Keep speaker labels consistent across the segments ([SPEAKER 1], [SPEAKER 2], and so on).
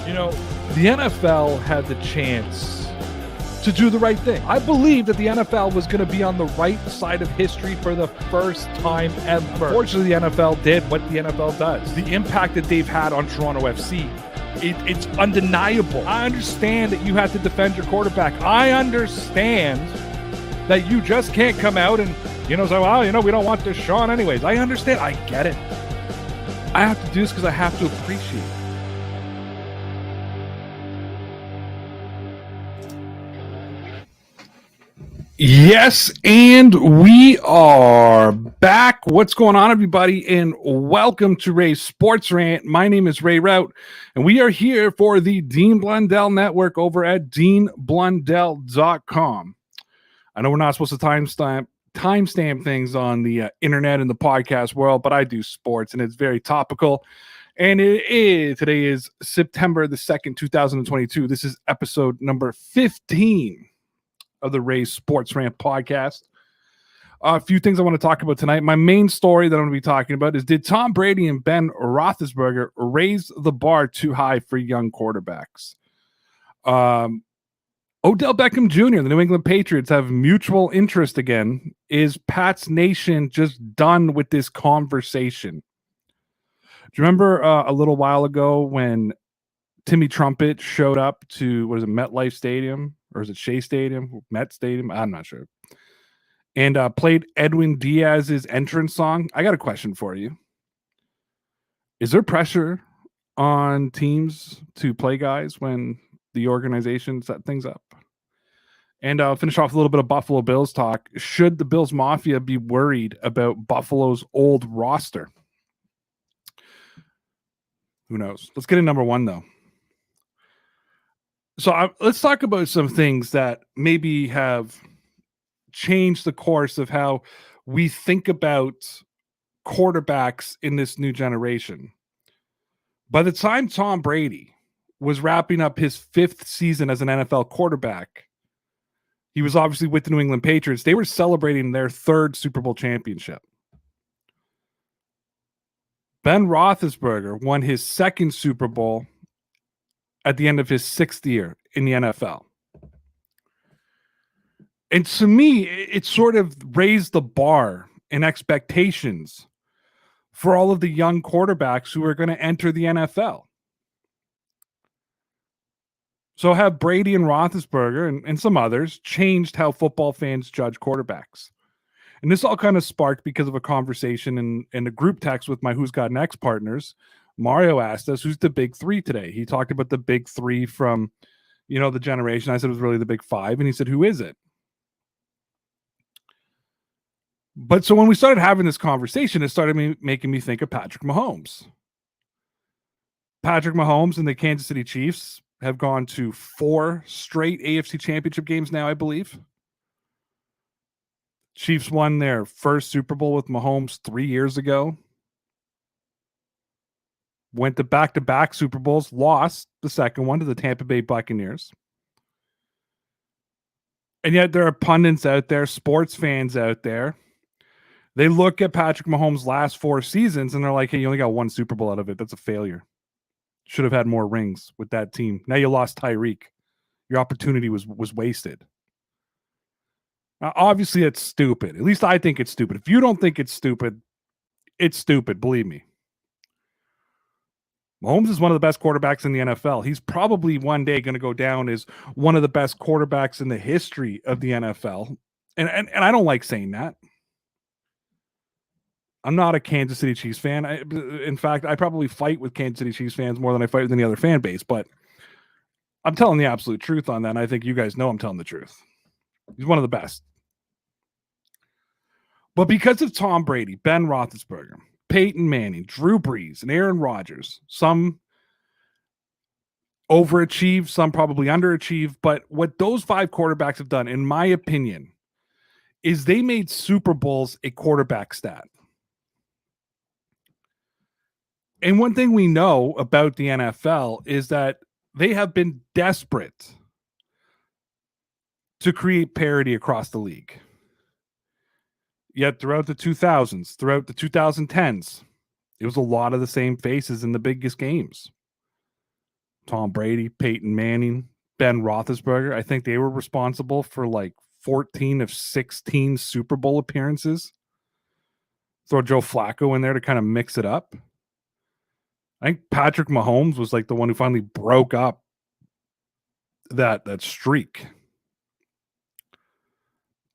[SPEAKER 1] You know, the NFL had the chance to do the right thing. I believe that the NFL was going to be on the right side of history for the first time ever. Unfortunately, the NFL did what the NFL does. The impact that they've had on Toronto FC, it's undeniable. I understand that you have to defend your quarterback. I understand that you just can't come out and, say, well, we don't want this Sean anyways. I understand. I get it. I have to do this because I have to appreciate it. Yes, and we are back. What's going on, everybody? And welcome to Ray's Sports Rant. My name is Ray Rout, and we are here for the Dean Blundell Network over at deanblundell.com. I know we're not supposed to timestamp things on the internet and the podcast world, but I do sports, and it's very topical. And today is September the 2nd, 2022. This is episode number 15. Of the Ray's Sports Rant podcast. A few things I want to talk about tonight. My main story that I'm going to be talking about is, did Tom Brady and Ben Roethlisberger raise the bar too high for young quarterbacks? Odell Beckham Jr., the New England Patriots, have mutual interest again. Is Pats Nation just done with this conversation? Do you remember a little while ago when Timmy Trumpet showed up to, what is it, MetLife Stadium? Or is it Shea Stadium? Met Stadium? I'm not sure. And played Edwin Diaz's entrance song. I got a question for you. Is there pressure on teams to play guys when the organization set things up? And I'll finish off with a little bit of Buffalo Bills talk. Should the Bills Mafia be worried about Buffalo's old roster? Who knows? Let's get in number one, though. So let's talk about some things that maybe have changed the course of how we think about quarterbacks in this new generation. By the time Tom Brady was wrapping up his 5th season as an NFL quarterback, he was obviously with the New England Patriots. They were celebrating their 3rd Super Bowl championship. Ben Roethlisberger won his 2nd Super Bowl at the end of his 6th year in the NFL. And to me, it sort of raised the bar and expectations for all of the young quarterbacks who are going to enter the NFL. So have Brady and Roethlisberger and some others changed how football fans judge quarterbacks. And this all kind of sparked because of a conversation in a group text with my Who's Got Next partners. Mario asked us, who's the big 3 today? He talked about the big 3 from, the generation. I said it was really the big 5. And he said, who is it? But so when we started having this conversation, it started making me think of Patrick Mahomes. Patrick Mahomes and the Kansas City Chiefs have gone to 4 straight AFC Championship games now, I believe. Chiefs won their first Super Bowl with Mahomes 3 years ago. Went to back-to-back Super Bowls, lost the second one to the Tampa Bay Buccaneers. And yet there are pundits out there, sports fans out there. They look at Patrick Mahomes' last 4 seasons and they're like, hey, you only got 1 Super Bowl out of it. That's a failure. Should have had more rings with that team. Now you lost Tyreek. Your opportunity was wasted. Now, obviously, it's stupid. At least I think it's stupid. If you don't think it's stupid, believe me. Mahomes is one of the best quarterbacks in the NFL. He's probably one day going to go down as one of the best quarterbacks in the history of the NFL. And I don't like saying that. I'm not a Kansas City Chiefs fan. In fact, I probably fight with Kansas City Chiefs fans more than I fight with any other fan base. But I'm telling the absolute truth on that, and I think you guys know I'm telling the truth. He's one of the best. But because of Tom Brady, Ben Roethlisberger, Peyton Manning, Drew Brees, and Aaron Rodgers, some overachieved, some probably underachieved. But what those 5 quarterbacks have done, in my opinion, is they made Super Bowls a quarterback stat. And one thing we know about the NFL is that they have been desperate to create parity across the league. Yet throughout the 2000s, throughout the 2010s, it was a lot of the same faces in the biggest games. Tom Brady, Peyton Manning, Ben Roethlisberger. I think they were responsible for like 14 of 16 Super Bowl appearances. Throw Joe Flacco in there to kind of mix it up. I think Patrick Mahomes was like the one who finally broke up that streak.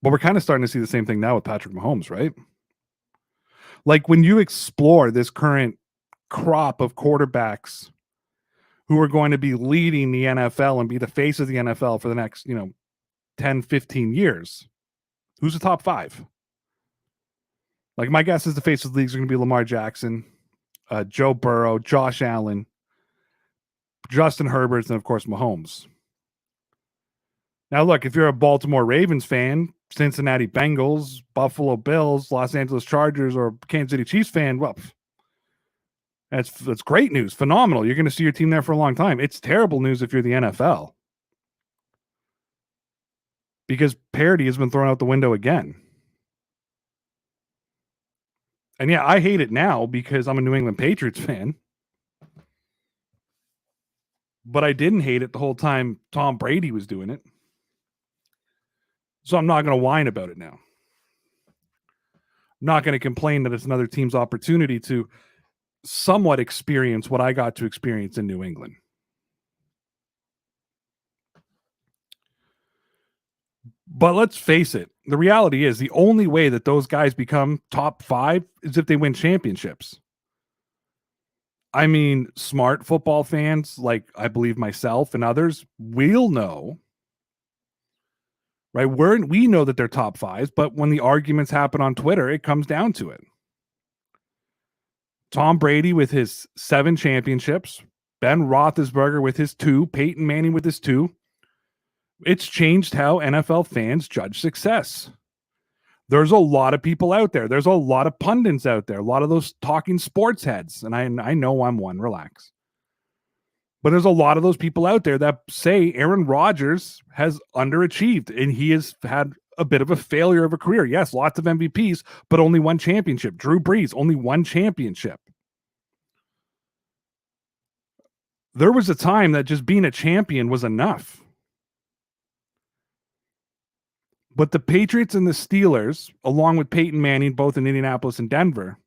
[SPEAKER 1] But we're kind of starting to see the same thing now with Patrick Mahomes, right? Like when you explore this current crop of quarterbacks who are going to be leading the NFL and be the face of the NFL for the next, 10, 15 years, who's the top 5? Like my guess is the face of the leagues are going to be Lamar Jackson, Joe Burrow, Josh Allen, Justin Herbert, and of course Mahomes. Now, look, if you're a Baltimore Ravens fan, Cincinnati Bengals, Buffalo Bills, Los Angeles Chargers, or Kansas City Chiefs fan, well, that's great news. Phenomenal. You're going to see your team there for a long time. It's terrible news if you're the NFL, because parity has been thrown out the window again. And yeah, I hate it now because I'm a New England Patriots fan. But I didn't hate it the whole time Tom Brady was doing it. So I'm not going to whine about it now. I'm not going to complain that it's another team's opportunity to somewhat experience what I got to experience in New England. But let's face it, the reality is the only way that those guys become top 5 is if they win championships. I mean, smart football fans, like I believe myself and others, will know, right? We know that they're top 5s, but when the arguments happen on Twitter, it comes down to it. Tom Brady with his 7 championships, Ben Roethlisberger with his 2, Peyton Manning with his 2. It's changed how NFL fans judge success. There's a lot of people out there. There's a lot of pundits out there, a lot of those talking sports heads. And I know I'm one, relax. But there's a lot of those people out there that say Aaron Rodgers has underachieved and he has had a bit of a failure of a career. Yes, lots of MVPs, but only 1 championship. Drew Brees, only 1 championship. There was a time that just being a champion was enough. But the Patriots and the Steelers, along with Peyton Manning, both in Indianapolis and Denver,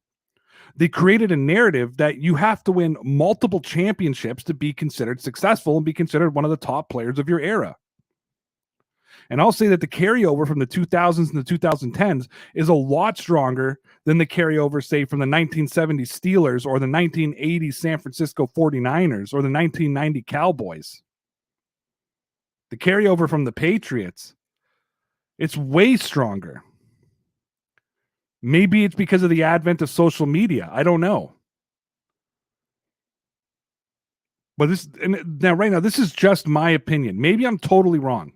[SPEAKER 1] they created a narrative that you have to win multiple championships to be considered successful and be considered one of the top players of your era. And I'll say that the carryover from the 2000s and the 2010s is a lot stronger than the carryover, say, from the 1970s Steelers or the 1980s San Francisco 49ers or the 1990 Cowboys. The carryover from the Patriots, it's way stronger. Maybe it's because of the advent of social media. I don't know. But right now, this is just my opinion. Maybe I'm totally wrong.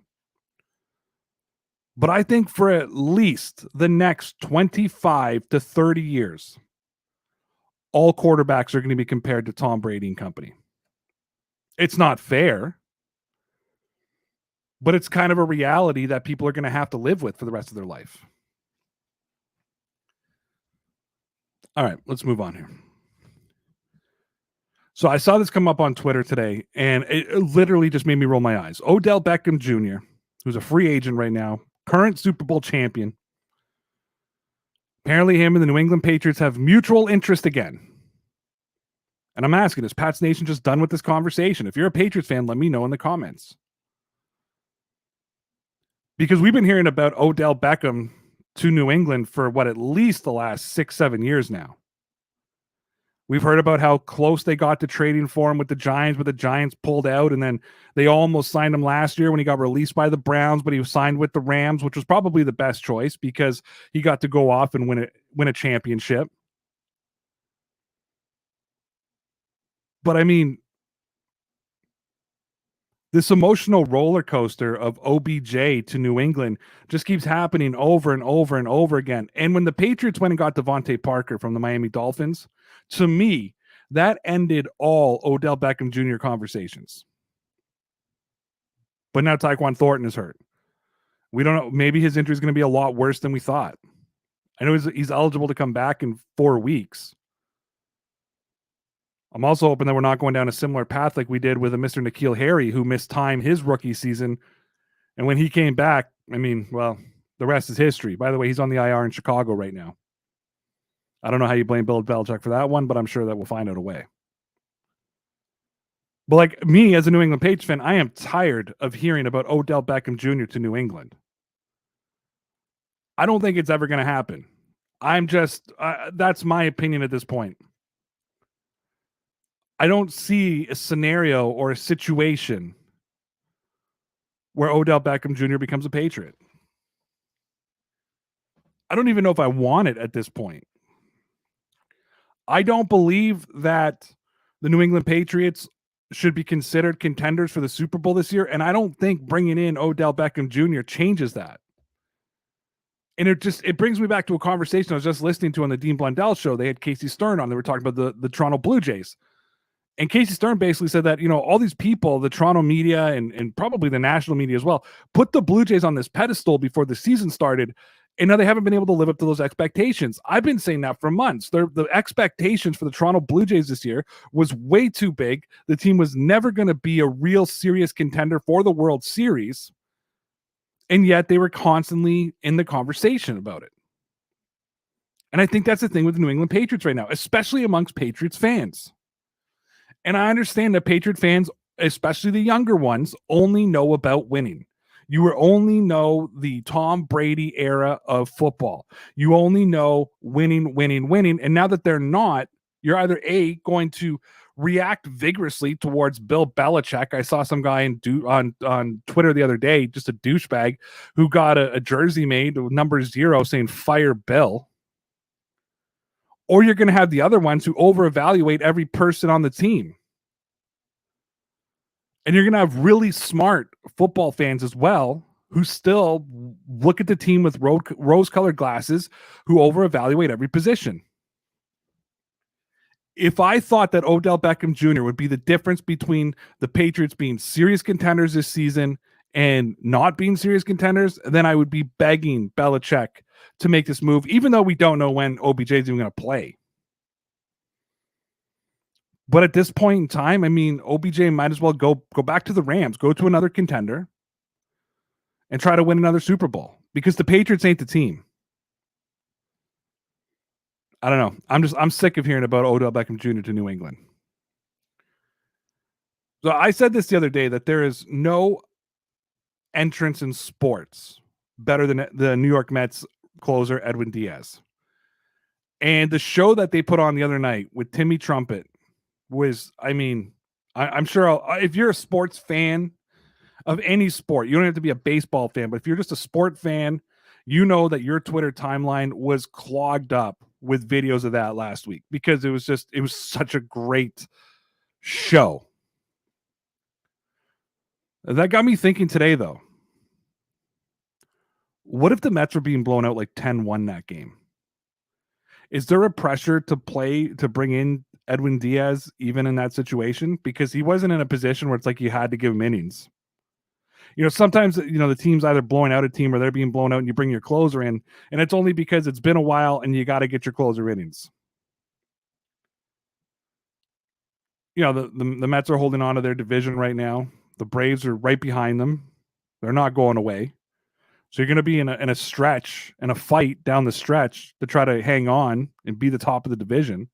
[SPEAKER 1] But I think for at least the next 25 to 30 years, all quarterbacks are going to be compared to Tom Brady and company. It's not fair, but it's kind of a reality that people are going to have to live with for the rest of their life. All right, let's move on here. So I saw this come up on Twitter today, and it literally just made me roll my eyes. Odell Beckham Jr., who's a free agent right now, current Super Bowl champion. Apparently him and the New England Patriots have mutual interest again. And I'm asking, is Pats Nation just done with this conversation? If you're a Patriots fan, let me know in the comments. Because we've been hearing about Odell Beckham to New England for at least the last 6-7 years now. We've heard about how close they got to trading for him with the Giants, but the Giants pulled out, and then they almost signed him last year when he got released by the Browns, but he was signed with the Rams, which was probably the best choice because he got to go off and win a championship. But I mean, this emotional roller coaster of OBJ to New England just keeps happening over and over and over again. And when the Patriots went and got Devontae Parker from the Miami Dolphins, to me, that ended all Odell Beckham Jr. conversations. But now Tyquan Thornton is hurt. We don't know. Maybe his injury is going to be a lot worse than we thought. I know he's eligible to come back in 4 weeks. I'm also hoping that we're not going down a similar path like we did with a Mr. N'Keal Harry, who missed time his rookie season. And when he came back, I mean, well, the rest is history. By the way, he's on the IR in Chicago right now. I don't know how you blame Bill Belichick for that one, but I'm sure that we'll find out a way. But like me as a New England Patriots fan, I am tired of hearing about Odell Beckham Jr. to New England. I don't think it's ever going to happen. I'm just, that's my opinion at this point. I don't see a scenario or a situation where Odell Beckham Jr. becomes a Patriot. I don't even know if I want it at this point. I don't believe that the New England Patriots should be considered contenders for the Super Bowl this year, and I don't think bringing in Odell Beckham Jr. changes that. And it brings me back to a conversation I was just listening to on the Dean Blundell show. They had Casey Stern on. They were talking about the Toronto Blue Jays. And Casey Stern basically said that, all these people, the Toronto media and probably the national media as well, put the Blue Jays on this pedestal before the season started, and now they haven't been able to live up to those expectations. I've been saying that for months. The expectations for the Toronto Blue Jays this year was way too big. The team was never going to be a real serious contender for the World Series, and yet they were constantly in the conversation about it. And I think that's the thing with the New England Patriots right now, especially amongst Patriots fans. And I understand that Patriot fans, especially the younger ones, only know about winning. You only know the Tom Brady era of football. You only know winning, winning, winning. And now that they're not, you're either A, going to react vigorously towards Bill Belichick. I saw some guy on Twitter the other day, just a douchebag, who got a jersey made with number 0 saying fire Bill. Or you're going to have the other ones who over-evaluate every person on the team. And you're going to have really smart football fans as well who still look at the team with rose-colored glasses, who over-evaluate every position. If I thought that Odell Beckham Jr. would be the difference between the Patriots being serious contenders this season and not being serious contenders, then I would be begging Belichick to make this move, even though we don't know when OBJ is even going to play. But at this point in time, I mean, OBJ might as well go back to the Rams, go to another contender, and try to win another Super Bowl, because the Patriots ain't the team. I don't know. I'm sick of hearing about Odell Beckham Jr. to New England. So I said this the other day, that there is no entrance in sports better than the New York Mets closer Edwin Diaz. And the show that they put on the other night with Timmy Trumpet was, I mean, I'm sure if you're a sports fan of any sport, you don't have to be a baseball fan, but if you're just a sport fan, you know that your Twitter timeline was clogged up with videos of that last week, because it was such a great show. That got me thinking today, though. What if the Mets were being blown out like 10-1 that game? Is there a pressure to bring in Edwin Diaz even in that situation? Because he wasn't in a position where it's like you had to give him innings. Sometimes, the team's either blowing out a team or they're being blown out and you bring your closer in, and it's only because it's been a while and you got to get your closer innings. The Mets are holding on to their division right now. The Braves are right behind them. They're not going away. So you're going to be in a stretch and a fight down the stretch to try to hang on and be the top of the division.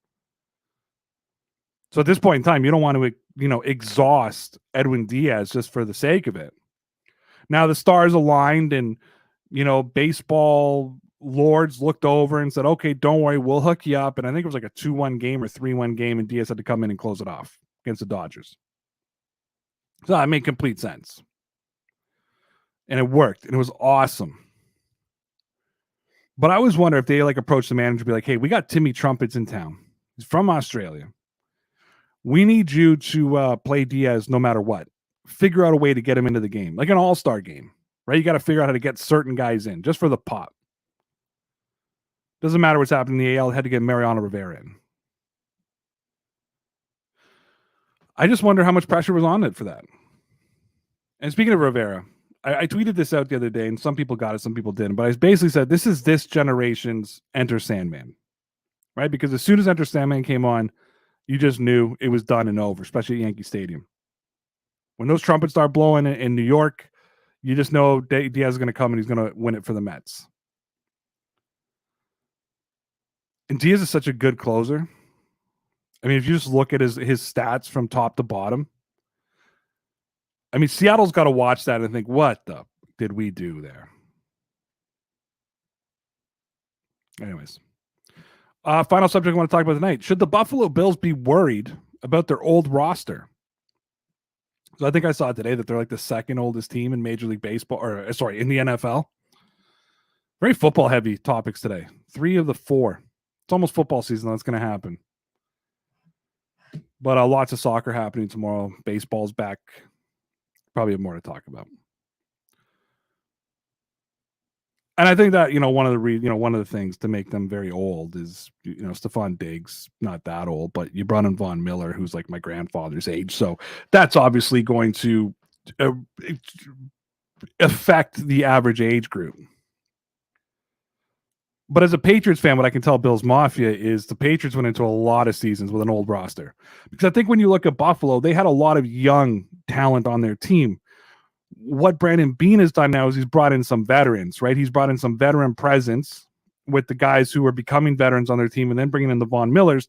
[SPEAKER 1] So at this point in time, you don't want to, exhaust Edwin Diaz just for the sake of it. Now the stars aligned and, baseball lords looked over and said, okay, don't worry, we'll hook you up. And I think it was like a 2-1 game or 3-1 game, and Diaz had to come in and close it off against the Dodgers. So that made complete sense. And it worked, and it was awesome. But I always wonder if they approach the manager and be like, hey, we got Timmy Trumpets in town. He's from Australia. We need you to play Diaz no matter what. Figure out a way to get him into the game, like an all-star game, right? You got to figure out how to get certain guys in just for the pop. Doesn't matter what's happening in the AL. Had to get Mariano Rivera in. I just wonder how much pressure was on it for that. And speaking of Rivera, I tweeted this out the other day, and some people got it, some people didn't. But I basically said, this is this generation's Enter Sandman, right? Because as soon as Enter Sandman came on, you just knew it was done and over, especially at Yankee Stadium. When those trumpets start blowing in New York, you just know Diaz is going to come and he's going to win it for the Mets. And Diaz is such a good closer. I mean, if you just look at his stats from top to bottom, I mean, Seattle's got to watch that and think, what the did we do there? Anyways, final subject I want to talk about tonight. Should the Buffalo Bills be worried about their old roster? So I think I saw today that they're like the second oldest team in Major League Baseball, or sorry, in the NFL. Very football heavy topics today. 3 of the 4. It's almost football season. That's going to happen. But lots of soccer happening tomorrow. Baseball's back. Probably have more to talk about. And I think that, one of the things to make them very old is, Stephon Diggs, not that old, but you brought in Von Miller, who's like my grandfather's age. So that's obviously going to affect the average age group. But as a Patriots fan, what I can tell Bills Mafia is the Patriots went into a lot of seasons with an old roster. Because I think when you look at Buffalo, they had a lot of young talent on their team. What Brandon Beane has done now is he's brought in some veterans, right? He's brought in some veteran presence with the guys who are becoming veterans on their team, and then bringing in the Von Millers,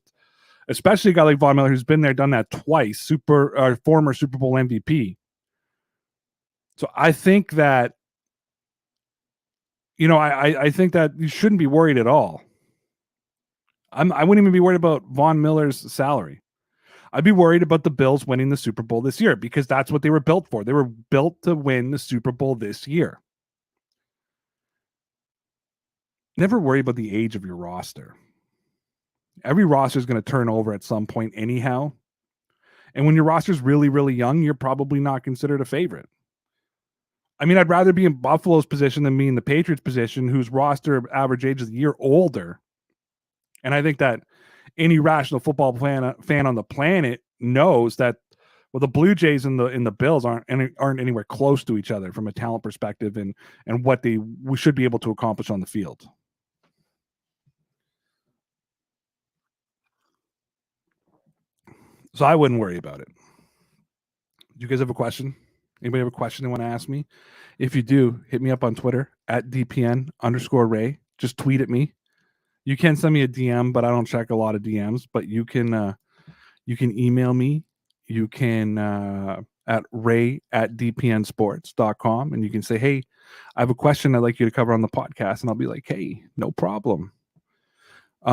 [SPEAKER 1] especially a guy like Von Miller who's been there, done that twice, former Super Bowl MVP. So I think that, I think that you shouldn't be worried at all. I wouldn't even be worried about Von Miller's salary. I'd be worried about the Bills winning the Super Bowl this year because that's what they were built for. They were built to win the Super Bowl this year. Never worry about the age of your roster. Every roster is going to turn over at some point anyhow. And when your roster is really, really young, you're probably not considered a favorite. I mean, I'd rather be in Buffalo's position than be in the Patriots' position, whose roster average age is a year older. And I think that any rational football fan on the planet knows that, well, the Blue Jays and the Bills aren't anywhere close to each other from a talent perspective and what we should be able to accomplish on the field. So I wouldn't worry about it. Do you guys have a question? Anybody have a question they want to ask me? If you do, hit me up on Twitter at DPN_Ray. Just tweet at me. You can send me a DM, but I don't check a lot of DMs. But you can email me. You can at ray@dpnsports.com, and you can say, hey, I have a question I'd like you to cover on the podcast. And I'll be like, hey, no problem.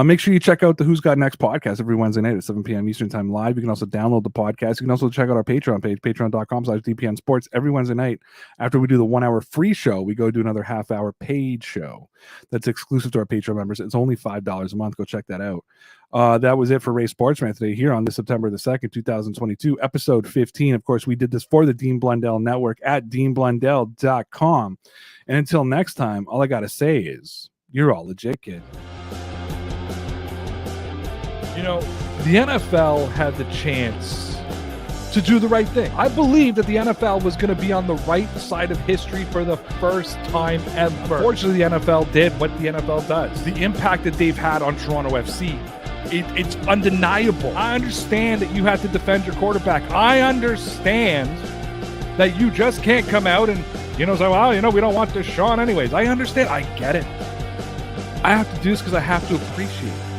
[SPEAKER 1] Make sure you check out the Who's Got Next podcast every Wednesday night at 7 p.m. Eastern Time live. You can also download the podcast. You can also check out our Patreon page, patreon.com/DPN Sports. Every Wednesday night, after we do the 1 hour free show, we go do another half-hour paid show that's exclusive to our Patreon members. It's only $5 a month. Go check that out. That was it for Ray Sportsman today here on this September the 2nd, 2022, episode 15. Of course, we did this for the Dean Blundell Network at deanblundell.com. And until next time, all I got to say is, you're all legit, kid. The NFL had the chance to do the right thing. I believe that the NFL was going to be on the right side of history for the first time ever. Unfortunately, the NFL did what the NFL does. The impact that they've had on Toronto FC, it's undeniable. I understand that you have to defend your quarterback. I understand that you just can't come out and, say, well, we don't want Deshaun anyways. I understand. I get it. I have to do this because I have to appreciate it.